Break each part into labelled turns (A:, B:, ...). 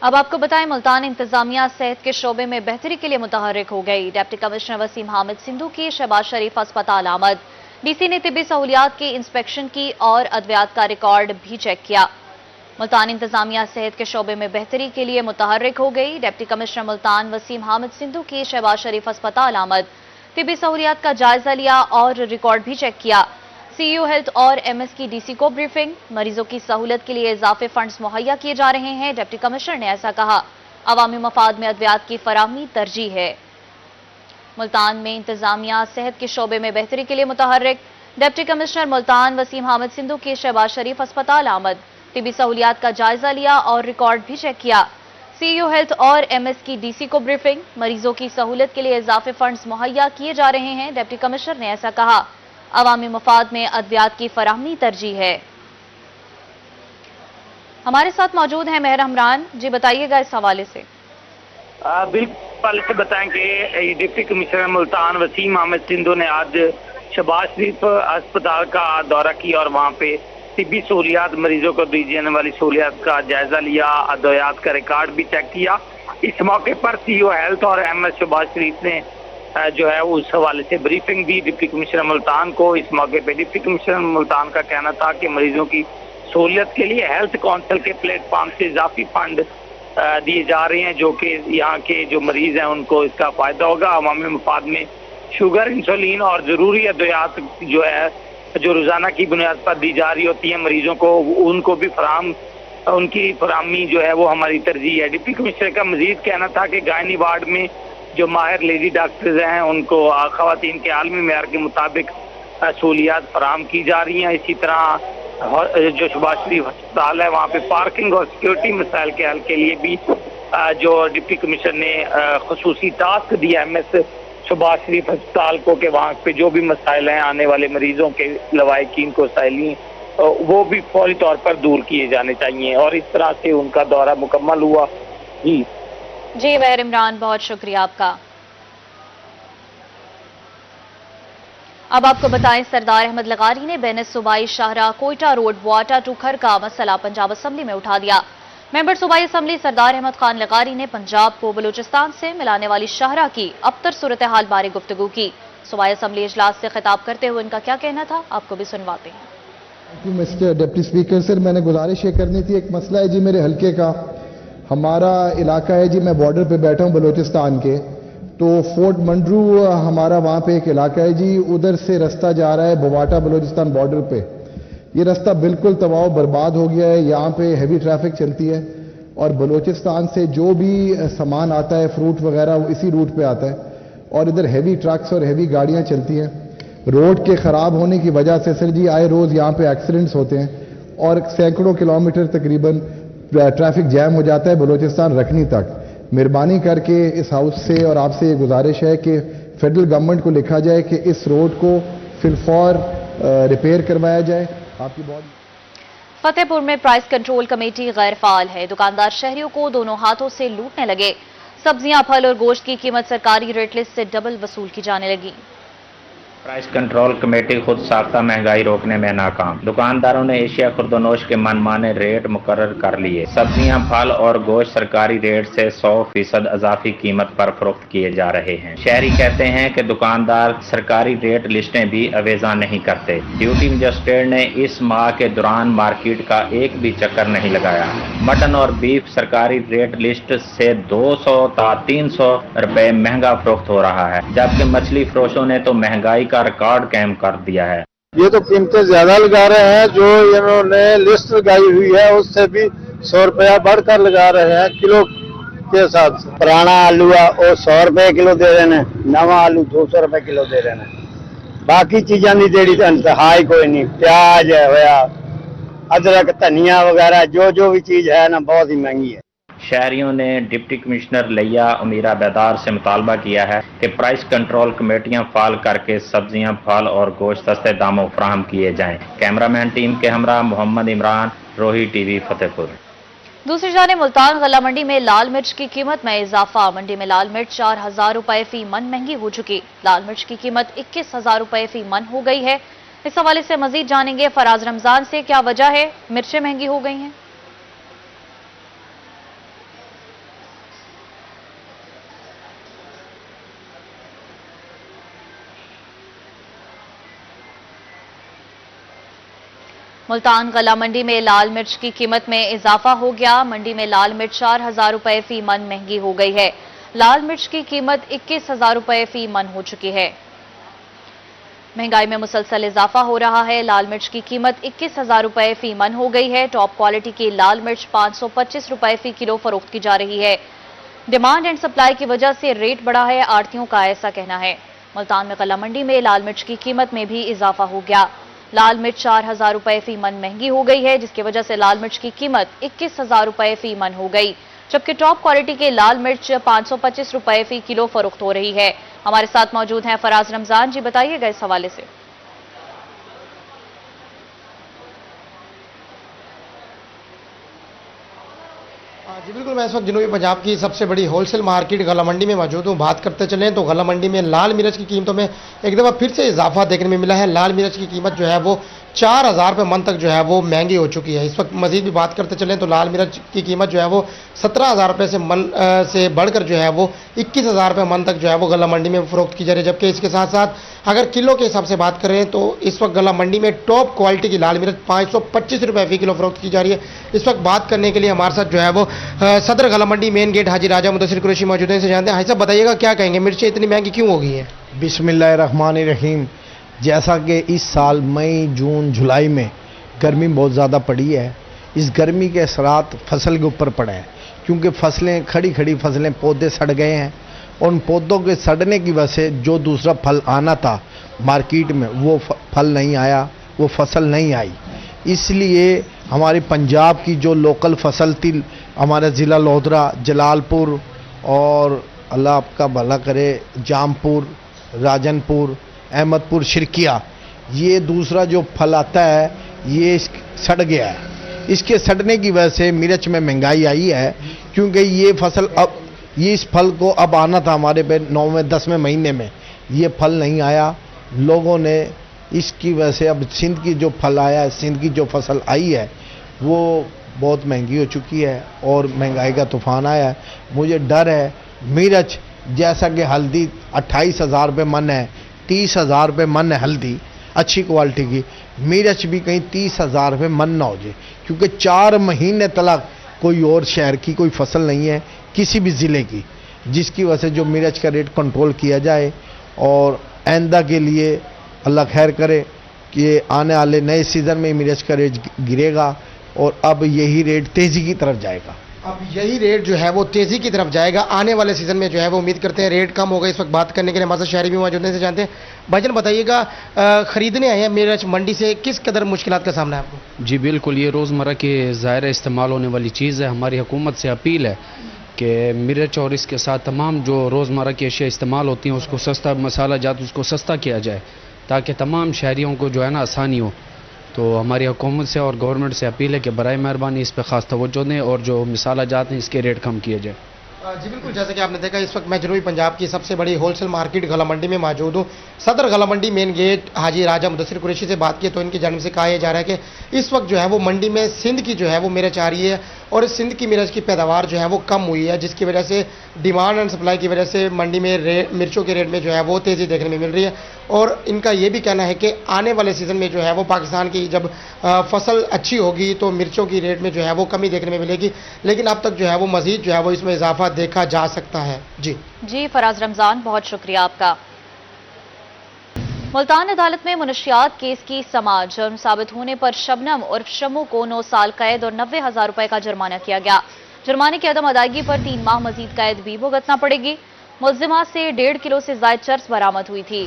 A: अब आपको बताएं, मुल्तान इंतजामिया सेहत के शोबे में बेहतरी के लिए मुतहर्रिक हो गई। डिप्टी कमिश्नर वसीम हामिद सिंधु की शहबाज शरीफ अस्पताल आमद। डीसी ने तिब्बी सहूलियात की इंस्पेक्शन की और अद्वियात का रिकॉर्ड भी चेक किया। मुल्तान इंतजामिया सेहत के शोबे में बेहतरी के लिए मुतहर्रिक हो गई। डिप्टी कमिश्नर मुल्तान वसीम हामिद सिंधु की शहबाज शरीफ अस्पताल आमद। तिब्बी सहूलियात का जायजा लिया और रिकॉर्ड भी चेक किया। सीयू हेल्थ और एमएस की डीसी को ब्रीफिंग। मरीजों की सहूलत के लिए इजाफे फंड्स मुहैया किए जा रहे हैं। डिप्टी कमिश्नर ने ऐसा कहा। अवामी मफाद में अद्वियात की फराहमी तरजीह है। मुल्तान में इंतजामिया सेहत के शोबे में बेहतरी के लिए मुतहर्रिक। डिप्टी कमिश्नर मुल्तान वसीम हामिद सिंधु की शहबाज शरीफ अस्पताल आमद। तिब्बी सहूलियात का जायजा लिया और रिकॉर्ड भी चेक किया। सीयू हेल्थ और एमएस की डीसी को ब्रीफिंग। मरीजों की सहूलत के लिए इजाफे फंड्स मुहैया किए जा रहे हैं। डिप्टी कमिश्नर ने ऐसा कहा। अवामी मफाद में अद्वियात की फराहमी तरजीह है। हमारे साथ मौजूद हैं मेहर हमरान जी, बताइएगा इस हवाले से।
B: बिल्कुल से बताएं कि डिप्टी कमिश्नर मुल्तान वसीम हामिद सिंधु ने आज शहबाज शरीफ अस्पताल का दौरा किया और वहां पे तिब्बी सहूलियात, मरीजों को दी जाने वाली सहूलियात का जायजा लिया, अद्वियात का रिकॉर्ड भी चेक किया। इस मौके पर सीईओ हेल्थ और एमएस शहबाज शरीफ ने जो है उस हवाले से ब्रीफिंग दी डिप्टी कमिश्नर मुल्तान को। इस मौके पे डिप्टी कमिश्नर मुल्तान का कहना था कि मरीजों की सहूलियत के लिए हेल्थ काउंसिल के प्लेटफॉर्म से इजाफी फंड दिए जा रहे हैं, जो कि यहाँ के जो मरीज हैं उनको इसका फायदा होगा। अवामी मफाद में शुगर, इंसुलिन और जरूरी अद्वियात जो है जो रोजाना की बुनियाद पर दी जा रही होती है मरीजों को, उनको भी उनकी फराहमी जो है वो हमारी तरजीह है। डिप्टी कमिश्नर का मजीद कहना था कि गायनी वार्ड में जो माहिर लेडी डॉक्टर्स हैं उनको खवातीन के आलमी मेयार के मुताबिक सहूलियात फराहम की जा रही हैं। इसी तरह जो शहबाज शरीफ अस्पताल है वहाँ पे पार्किंग और सिक्योरिटी मसाइल के हल के लिए भी जो डिप्टी कमिश्नर ने खुसूसी टास्क दिया एमएस शहबाज शरीफ अस्पताल को कि वहाँ पे जो भी मसाइल हैं आने वाले मरीजों के लवाहिकीन को साइलिन वो भी फौरी तौर पर दूर किए जाने चाहिए। और इस तरह से उनका दौरा मुकम्मल हुआ। जी
A: मेहर इमरान, बहुत शुक्रिया आपका। अब आपको बताएं, सरदार अहमद लगारी ने बेन सूबाई शाहरा कोयटा रोड वाटा टू खर का मसला पंजाब असम्बली में उठा दिया। मेंबर सूबाई असम्बली सरदार अहमद खान लगारी ने पंजाब को बलूचिस्तान से मिलाने वाली शाहरा की अबतर सूरत हाल बारे गुफ्तगू की। सूबाई असम्बली इजलास से खिताब करते हुए उनका क्या कहना था, आपको भी सुनवाते हैं।
C: मिस्टर डिप्टी स्पीकर सर, मैंने गुजारिश ये करनी थी, एक मसला है जी मेरे हल्के का। हमारा इलाका है जी, मैं बॉर्डर पे बैठा हूँ बलूचिस्तान के, तो फोर्ट मंडरू हमारा वहाँ पे एक इलाका है जी, उधर से रास्ता जा रहा है बवाटा बलूचिस्तान बॉर्डर पे। ये रास्ता बिल्कुल तबाह बर्बाद हो गया है। यहाँ पे हैवी ट्रैफिक चलती है और बलूचिस्तान से जो भी सामान आता है, फ्रूट वगैरह, वो इसी रूट पे आता है और इधर हैवी ट्रक्स और हैवी गाड़ियाँ चलती हैं। रोड के ख़राब होने की वजह से सर जी आए रोज़ यहाँ पे एक्सीडेंट्स होते हैं और सैकड़ों किलोमीटर तकरीबन ट्रैफिक जैम हो जाता है बलूचिस्तान रखनी तक। मेहरबानी करके इस हाउस से और आपसे ये गुजारिश है कि फेडरल गवर्नमेंट को लिखा जाए कि इस रोड को फिलफौर रिपेयर करवाया जाए। आपकी बहुत
A: फतेहपुर में प्राइस कंट्रोल कमेटी गैर फाल है। दुकानदार शहरियों को दोनों हाथों से लूटने लगे। सब्जियां, फल और गोश्त की कीमत सरकारी रेट लिस्ट से डबल वसूल की जाने लगी।
D: प्राइस कंट्रोल कमेटी खुद साख्ता महंगाई रोकने में नाकाम। दुकानदारों ने एशिया खुर्दनोश के मनमाने रेट मुकर्रर कर लिए। सब्जियां, फल और गोश्त सरकारी रेट से 100% इजाफी कीमत पर फरोख्त किए जा रहे हैं। शहरी कहते हैं कि दुकानदार सरकारी रेट लिस्टें भी अवेजा नहीं करते। ड्यूटी मजिस्ट्रेट ने इस माह के दौरान मार्केट का एक भी चक्कर नहीं लगाया। मटन और बीफ सरकारी रेट लिस्ट से 200 था 300 रुपए महंगा फरोख्त हो रहा है, जबकि मछली फरोशों ने तो महंगाई का रिकॉर्ड कायम कर दिया है।
E: ये तो कीमतें ज्यादा लगा रहे हैं, जो इन्होंने लिस्ट लगाई हुई है उससे भी 100 रुपया बढ़कर लगा रहे हैं किलो के हिसाब से।
F: पुराना आलू है वो 100 रुपए किलो दे रहे हैं, नवा आलू 200 रुपए किलो दे रहे हैं। बाकी चीजा की देड़ी तो इंतहाई कोई नहीं। प्याज है होया, अदरक, धनिया वगैरह जो भी चीज है ना बहुत ही महंगी है।
D: शहरियों ने डिप्टी कमिश्नर लिया उमीरा बेदार से मुतालबा किया है कि प्राइस कंट्रोल कमेटियां फाल करके सब्जियां, फल और गोश्त सस्ते दामों फराहम किए जाएं। कैमरामैन टीम के हमरा मोहम्मद इमरान, रोही टीवी, फतेहपुर।
A: दूसरी जाने मुल्तान गला मंडी में लाल मिर्च की कीमत में इजाफा। मंडी में लाल मिर्च 4000 रुपए फी मन महंगी हो चुकी। लाल मिर्च की कीमत 21,000 रुपए फी मन हो गई है। इस हवाले से मजीद जानेंगे फराज रमजान से, क्या वजह है मिर्चें महंगी हो गई हैं। मुल्तान गला मंडी में लाल मिर्च की कीमत में इजाफा हो गया। मंडी में लाल मिर्च 4,000 रुपए फी मन महंगी हो गई है। लाल मिर्च की कीमत 21,000 रुपए फी मन हो चुकी है। महंगाई में मुसलसल इजाफा हो रहा है। लाल मिर्च की कीमत 21,000 रुपए फी मन हो गई है। टॉप क्वालिटी की लाल मिर्च 525 रुपए फी किलो फरोख्त की जा रही है। डिमांड एंड सप्लाई की वजह से रेट बढ़ा है, आड़तियों का ऐसा कहना है। मुल्तान में गला मंडी में लाल मिर्च की कीमत में भी इजाफा हो गया। लाल मिर्च 4,000 रुपए फी मन महंगी हो गई है, जिसकी वजह से लाल मिर्च की कीमत 21,000 रुपए फी मन हो गई, जबकि टॉप क्वालिटी की लाल मिर्च 525 रुपए फी किलो फरोख्त हो रही है। हमारे साथ मौजूद हैं फराज रमजान जी, बताइएगा इस हवाले से।
G: जी बिल्कुल, मैं इस वक्त जनूबी पंजाब की सबसे बड़ी होलसेल मार्केट गला मंडी में मौजूद हूँ। बात करते चलें तो गला मंडी में लाल मिर्च की कीमतों में एक दफ़ा फिर से इजाफा देखने में मिला है। लाल मिर्च की कीमत जो है वो 4,000 रुपये मन तक जो है वो महंगी हो चुकी है। इस वक्त मजीद भी बात करते चलें तो लाल मिर्च की कीमत जो है वो 17,000 रुपये से मन से बढ़कर जो है वो 21,000 रुपये मन तक जो है वो गला मंडी में फरोख्त की जा रही है। जबकि इसके साथ साथ अगर किलो के हिसाब से बात करें तो इस वक्त गला मंडी में टॉप क्वालिटी की लाल मिर्च 525 रुपये फी किलो फरोख्त की जा रही है। इस वक्त बात करने के लिए हमारे साथ जो है वो सदर गला मंडी मेन गेट हाजी राजा मुदस्सिर कुरैशी मौजूद हैं। इनसे जानते हैं, हाजी साहब बताइएगा क्या कहेंगे, मिर्चें इतनी महंगी क्यों हो गई हैं?
H: बिस्मिल्लाहिर्रहमानिर्रहीम। जैसा कि इस साल मई जून जुलाई में गर्मी बहुत ज़्यादा पड़ी है, इस गर्मी के असरात फसल के ऊपर पड़े हैं, क्योंकि फसलें खड़ी फसलें पौधे सड़ गए हैं और उन पौधों के सड़ने की वजह से जो दूसरा फल आना था मार्केट में वो फल नहीं आया, वो फसल नहीं आई। इसलिए हमारी पंजाब की जो लोकल फसल थी, हमारे ज़िला लोधरा, जलालपुर और अल्लाह आपका भला करे जामपुर, राजनपुर, अहमदपुर, शिरकिया, ये दूसरा जो फल आता है ये सड़ गया है। इसके सड़ने की वजह से मिर्च में महंगाई आई है, क्योंकि ये फसल अब ये इस फल को अब आना था हमारे पे 9वें 10वें महीने में, ये फल नहीं आया। लोगों ने इसकी वजह से अब सिंध की जो फल आया है, सिंध की जो फसल आई है वो बहुत महंगी हो चुकी है और महंगाई का तूफान आया है। मुझे डर है मिर्च, जैसा कि हल्दी 28,000 रुपये मन है, 30,000 रुपये मन है हल्दी अच्छी क्वालिटी की, मिर्च भी कहीं 30,000 रुपये मन ना हो जाए, क्योंकि 4 महीने तक कोई और शहर की कोई फसल नहीं है किसी भी ज़िले की, जिसकी वजह से जो मिर्च का रेट कंट्रोल किया जाए और आइंदा के लिए अल्लाह खैर करे कि आने वाले नए सीज़न में मिर्च का रेट गिरेगा और अब यही रेट तेज़ी की तरफ जाएगा।
G: अब यही रेट जो है वो तेज़ी की तरफ जाएगा, आने वाले सीज़न में जो है वो उम्मीद करते हैं रेट कम होगा। इस वक्त बात करने के लिए हमारे साथ शहरी भी मौजूद हैं, से जानते हैं। भाईजान बताइएगा, ख़रीदने आए हैं मिर्च मंडी से, किस कदर मुश्किलात का सामना है आपको?
I: जी बिल्कुल, ये रोज़मर्रा के ज़ाहिर इस्तेमाल होने वाली चीज़ है। हमारी हुकूमत से अपील है कि मिर्च और इसके साथ तमाम जो रोज़मर्रा की अशिया इस्तेमाल होती हैं उसको सस्ता, मसाला जात उसको सस्ता किया जाए, ताकि तमाम शहरियों को जो है ना आसानी हो। तो हमारी हुकूमत से और गवर्नमेंट से अपील है कि बराए मेहरबानी इस पर ख़ास तवज्जो दें और जो मसाला जात हैं इसके रेट कम किए जाए।
G: जी बिल्कुल, जैसे कि आपने देखा इस वक्त मैं जनूबी पंजाब की सबसे बड़ी होलसेल मार्केट गला मंडी में मौजूद हूँ। सदर गला मंडी मेन गेट हाजी राजा मुदस्सिर कुरैशी से बात की तो इनकी जानिब से कहा जा रहा है कि इस वक्त जो है वो मंडी में सिंध की जो है वो मिर्च आ रही है और इस सिंध की मिर्च की पैदावार जो है वो कम हुई है, जिसकी वजह से डिमांड एंड सप्लाई की वजह से मंडी में मिर्चों के रेट में जो है वो तेज़ी देखने में मिल रही है। और इनका ये भी कहना है कि आने वाले सीज़न में जो है वो पाकिस्तान की जब फसल अच्छी होगी तो मिर्चों की रेट में जो है वो कमी देखने में मिलेगी, लेकिन अब तक जो है वो मज़ीद जो है वो इसमें इजाफा देखा जा सकता है। जी
A: फराज रमजान, बहुत शुक्रिया आपका। मुल्तान अदालत में मुनशियात केस की समाअत, जुर्म साबित होने पर शबनम और शम्मू को 9 साल कैद और 90,000 रुपए का जुर्माना किया गया। जुर्माने की अदम अदायगी पर 3 माह मजीद कैद भी भुगतना पड़ेगी। मुल्जिमा से 1.5 किलो से ज्यादा चर्स बरामद हुई थी।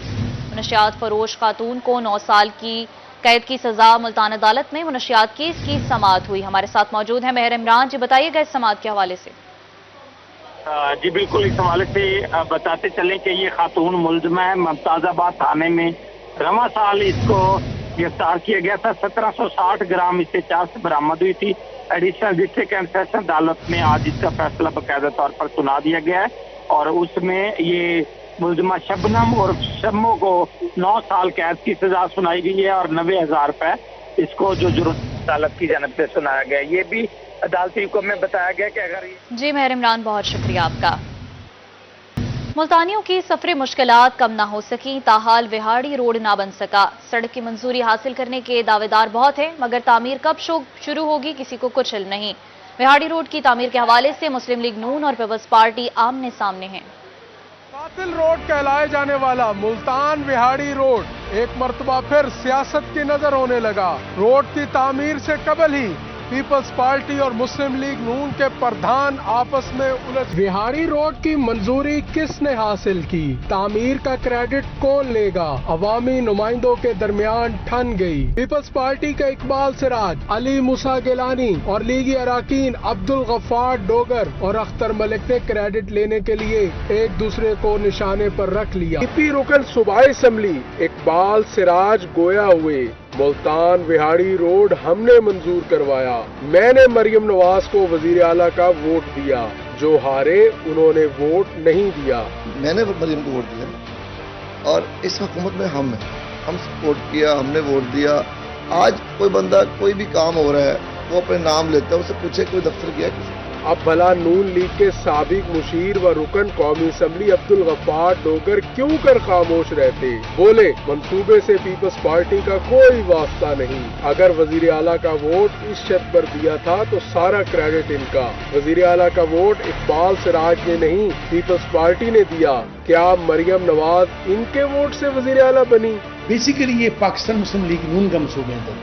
A: मुनशियात फरोश खातून को 9 साल की कैद की सजा। मुल्तान अदालत में मुनशियात केस की समाअत हुई। हमारे साथ मौजूद है मेहर इमरान जी, बताइएगा इस समाअत के हवाले से।
B: जी बिल्कुल, इस हवाले से बताते चलें कि ये खातून मुल्ज़िमा है। मुमताज़ाबाद थाने में रवा साल इसको गिरफ्तार किया गया था। 1760 ग्राम इससे चर्स बरामद हुई थी। एडिशनल डिस्ट्रिक्ट एंड सेशन अदालत में आज इसका फैसला बाकायदा तौर पर सुना दिया गया है और उसमें ये मुल्ज़िमा शबनम और शम्मू को 9 साल कैद की सजा सुनाई गई है और 90,000 रुपए इसको जो जुर्म अदालत की जानिब से सुनाया गया। ये भी अदालती हुक्म में बताया गया कि अगर
A: जी मेहर इमरान, बहुत शुक्रिया आपका। मुल्तानियों की सफरी मुश्किलात कम ना हो सकी, ताहाल विहाड़ी रोड ना बन सका। सड़क की मंजूरी हासिल करने के दावेदार बहुत हैं, मगर तामीर कब शुरू होगी किसी को कुछ इल्म नहीं। विहाड़ी रोड की तामीर के हवाले से मुस्लिम लीग नून और पीपल्स पार्टी आमने सामने हैं।
J: कातिल रोड कहलाए जाने वाला मुल्तान विहाड़ी रोड एक मर्तबा फिर सियासत की नजर होने लगा। रोड की तामीर से कबल ही पीपल्स पार्टी और मुस्लिम लीग नून के प्रधान आपस में उलझ। विहाड़ी रोड की मंजूरी किसने हासिल की, तामीर का क्रेडिट कौन लेगा, अवामी नुमाइंदों के दरमियान ठन गई। पीपल्स पार्टी के इकबाल सिराज, अली मूसा गिलानी और लीगी अराकीन अब्दुल गफ्फार डोगर और अख्तर मलिक ने क्रेडिट लेने के लिए एक दूसरे को निशाने पर रख लिया। पीपी रुकन सूबाई असम्बली इकबाल सिराज गोया हुए, मुल्तान विहाड़ी रोड हमने मंजूर करवाया। मैंने मरियम नवाज को वजीर आला का वोट दिया, जो हारे उन्होंने वोट नहीं दिया।
K: मैंने मरियम को वोट दिया और इस हुकूमत में हम सपोर्ट किया, हमने वोट दिया। आज कोई बंदा कोई भी काम हो रहा है वो अपने नाम लेता है, उससे पूछे कोई दफ्तर गया किसी।
J: अब भला नून लीग के साबिक मुशीर व रुकन कौमी असम्बली अब्दुल गफ्फार डोगर क्यों कर खामोश रहते। बोले मंसूबे से पीपल्स पार्टी का कोई वास्ता नहीं। अगर वजीर आला का वोट इस शर्त पर दिया था तो सारा क्रेडिट इनका। वजीर आला का वोट इकबाल सिराज ने नहीं, पीपल्स पार्टी ने दिया। क्या मरियम नवाज इनके वोट से वजीर आला बनी?
L: बेसिकली ये पाकिस्तान मुस्लिम लीग नून का मंसूबे है,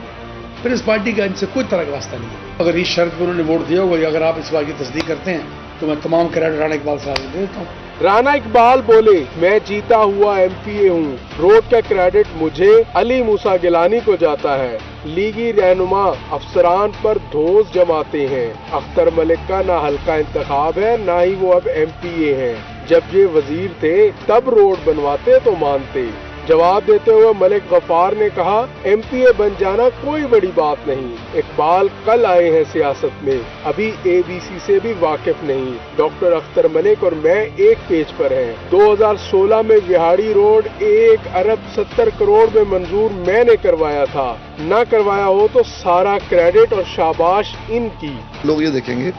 L: फिर इस पार्टी का इनसे कोई तरह का वास्ता नहीं है। अगर इस शर्त पर उन्होंने वोट दिया होगा, अगर आप इस बात की तस्दीक करते हैं तो मैं तमाम क्रेडिट राणा इकबाल साहब को दे देता हूँ।
J: राणा इकबाल बोले, मैं जीता हुआ एमपीए हूँ, रोड का क्रेडिट मुझे अली मूसा गिलानी को जाता है। लीगी रहनुमा अफसरान पर धोस जमाते हैं। अख्तर मलिक का ना हल्का इंतखाब है, ना ही वो अब एमपीए हैं। जब ये वजीर थे तब रोड बनवाते तो मानते। जवाब देते हुए मलिक गफ्फार ने कहा, एमपीए बन जाना कोई बड़ी बात नहीं। इकबाल कल आए हैं सियासत में, अभी एबीसी से भी वाकिफ नहीं। डॉक्टर अख्तर मलिक और मैं एक पेज पर हैं। 2016 में विहाड़ी रोड 1 अरब 70 करोड़ में मंजूर मैंने करवाया था। न करवाया हो तो सारा क्रेडिट और शाबाश इनकी।
K: लोग ये देखेंगे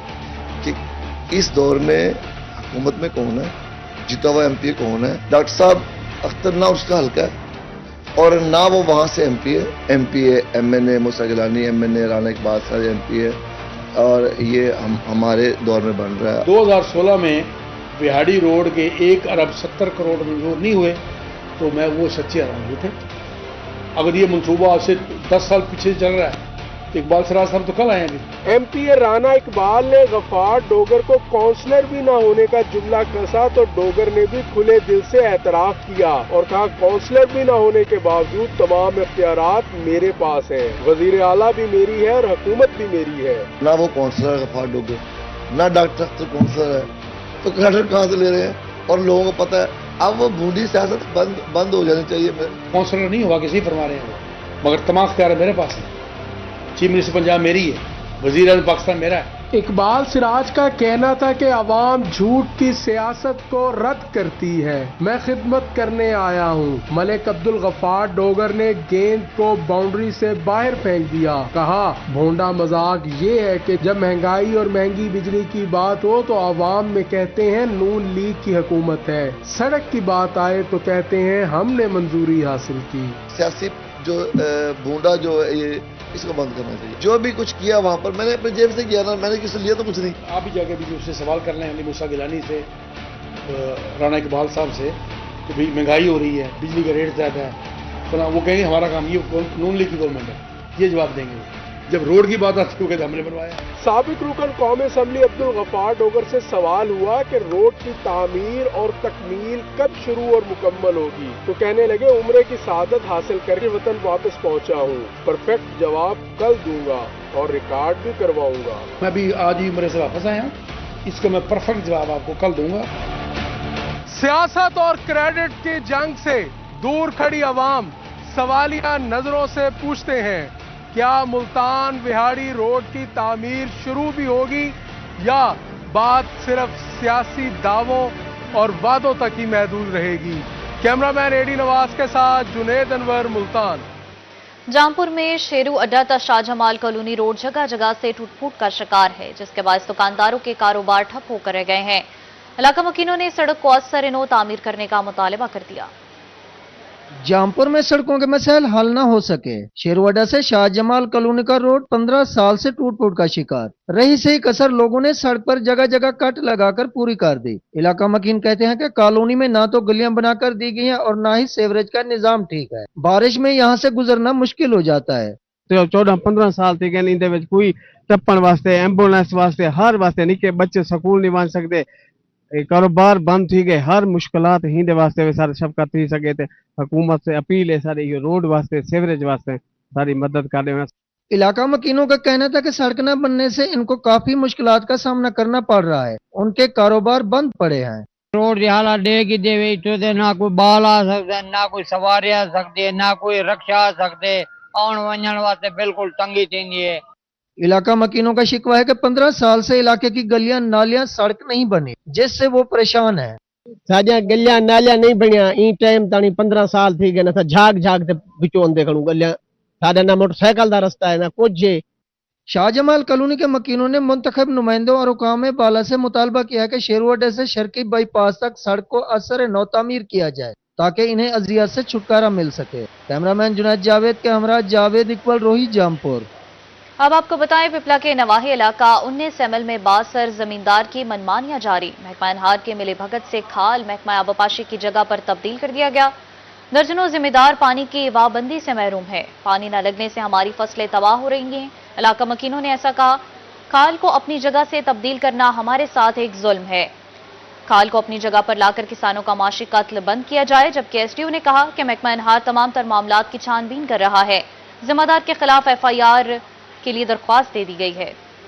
K: कि इस दौर में हुकूमत में कौन है, जीता हुआ एमपीए कौन है। डॉक्टर साहब अख्तर ना उसका हल्का है और ना वो वहाँ से एमपीए एमएनए मूसा गिलानी एमएनए राणा इकबाल साहब एमपीए, और ये हमारे दौर में बन रहा है।
L: 2016 में विहाड़ी रोड के 1 अरब 70 करोड़ मंजूर नहीं हुए तो मैं वो सच्चे हराम थे। अगर ये मंसूबा आज से 10 साल पीछे चल रहा है तो इकबाल सिराज साहब तो कल आएंगे।
J: एमपीए राणा इकबाल ने गफ्फार डोगर को काउंसलर भी न होने का जुमला कसा तो डोगर ने भी खुले दिल से एतराफ किया और कहा, काउंसलर भी न होने के बावजूद तमाम इख्तियारात मेरे पास हैं। वजीर आला भी मेरी है और हुकूमत भी मेरी है।
K: ना वो काउंसलर गफ्फार डोगर, ना डॉक्टर अख्तर काउंसलर है, तो क्रेडिट कहाँ से ले रहे हैं? और लोगों को पता है अब वो बूढ़ी सियासत बंद हो जानी चाहिए।
L: काउंसलर नहीं हुआ किसी फरमा रहे हैं, मगर तमाम इख्तियार मेरे पास है। चीफ मिनिस्टर पंजाब मेरी है, वजीर आज़म पाकिस्तान मेरा है।
J: इकबाल सिराज का कहना था कि अवाम झूठ की सियासत को रद्द करती है, मैं खिदमत करने आया हूँ। मलिक अब्दुल गफ्फार डोगर ने गेंद को बाउंड्री से बाहर फेंक दिया। कहा, भोंडा मजाक ये है कि जब महंगाई और महंगी बिजली की बात हो तो अवाम में कहते हैं नून लीग की हुकूमत है, सड़क की बात आए तो कहते हैं हमने मंजूरी हासिल की।
K: सियासी जो भूडा जो ये इसको बंद करना चाहिए। जो भी कुछ किया वहाँ पर मैंने अपने जेब से किया ना, मैंने किसी लिया तो कुछ नहीं।
L: आप भी जाके भी उससे सवाल कर लें, अली मूसा गिलानी से, राणा इकबाल साहब से, कि भाई महंगाई हो रही है, बिजली का रेट ज़्यादा है, तो ना वो कहेंगे हमारा काम ये नून लीग की गवर्नमेंट है, ये जवाब देंगे वो। जब रोड की बात आती है तो हमने बनवाया।
J: साबिक रुकन कौमी असम्बली अब्दुल गफ्फार डोगर से सवाल हुआ कि रोड की तामीर और तकमील कब शुरू और मुकम्मल होगी, तो कहने लगे उम्रे की सादत हासिल करके वतन वापस पहुंचा हूँ, परफेक्ट जवाब कल दूंगा और रिकॉर्ड भी करवाऊंगा।
L: मैं भी आज ही उम्रे से वापस आया हूँ, इसका मैं परफेक्ट जवाब आपको कल दूंगा।
J: सियासत और क्रेडिट की जंग से दूर खड़ी अवाम सवालिया नजरों से पूछते हैं, क्या मुल्तान विहाड़ी रोड की तामीर शुरू भी होगी या बात सिर्फ सियासी दावों और वादों तक ही महदूद रहेगी। कैमरामैन एडी नवाज के साथ जुनेद अनवर, मुल्तान।
A: जामपुर में शेरू अड्डा तक शाहजमाल कॉलोनी रोड जगह जगह से टूट फूट का शिकार है, जिसके बाद दुकानदारों के कारोबार ठप होकर रह गए हैं। इलाका मकीनों ने सड़क को असर-ए-नो तामीर करने का मुतालबा कर दिया।
M: जामपुर में सड़कों के मसाइल हल न हो सके। शेरवडा से शाहजमाल कॉलोनी का रोड 15 साल से टूट फूट का शिकार। रही सही कसर लोगों ने सड़क पर जगह जगह कट लगाकर पूरी कर दी। इलाका मकीन कहते हैं कि कॉलोनी में ना तो गलियां बनाकर दी गई हैं और ना ही सीवरेज का निजाम ठीक है। बारिश में यहाँ से गुजरना मुश्किल हो जाता है।
N: 14-15 साल थी गए कोई टप्पण वास्ते, एम्बुलेंस वास्ते, हर वास्ते निके बच्चे स्कूल नहीं बन सकते, कारोबार बंद थी गए, हर मुश्किलात हिंदे वास्ते वे सारे शफकत थी सके थे। हुकूमत से अपील है सारी ये रोड वास्ते, सीवरेज वास्ते सारी मदद कर रहे हैं।
M: इलाका मकीनों का कहना था कि सड़क न बनने से इनको काफी मुश्किलात का सामना करना पड़ रहा है। उनके कारोबार बंद पड़े हैं।
O: रोड की हालत डेगी देवे तो ना कोई बाल आ सकते, ना कोई सवारी आ सकती है, ना कोई रक्षा आ सकते, आने वञण वास्ते बिल्कुल तंगी थी है।
M: इलाका मकीनों का शिकवा है कि 15 साल से इलाके की गलियां नालियां सड़क नहीं बनी, जिससे वो परेशान है।
N: साजा गलियां नालियां नहीं बनिया ई टाइम तानी 15 साल थी गए ना झाग झाग ते बिचों देखणू गलियां सादा ना मोटरसाइकिल दा रास्ता है ना कुछ।
M: शाहजमाल कॉलोनी के मकीनों ने मुंतखब नुमाइंदों और हुकाम बाला से मुतालबा किया कि शेरवडे से शर्की बाईपास तक सड़क को असर-ए-नो तामीर किया जाए ताकि इन्हें अजियत से छुटकारा मिल सके। कैमरामैन जुनैद जावेद के हमरा जावेद इकबाल, रोही, जामपुर।
A: अब आपको बताएं, पिपला के नवाही इलाका 19 एमएल में बासर जमींदार की मनमानियां जारी। महकमा इनहार के मिली भगत से खाल महकमा आबपाशी की जगह पर तब्दील कर दिया गया। दर्जनों जिम्मेदार पानी की वाबंदी से महरूम है। पानी न लगने से हमारी फसलें तबाह हो रही हैं। इलाका मकीनों ने ऐसा कहा, खाल को अपनी जगह से तब्दील करना हमारे साथ एक जुल्म है। खाल को अपनी जगह पर लाकर किसानों का माशी कत्ल बंद किया जाए। जबकि एसडीओ ने कहा कि महकमा इनहार तमाम तर मामलात की छानबीन कर रहा है। जिम्मेदार के खिलाफ FIR के लिए दरख्वास्त दे दी गई है।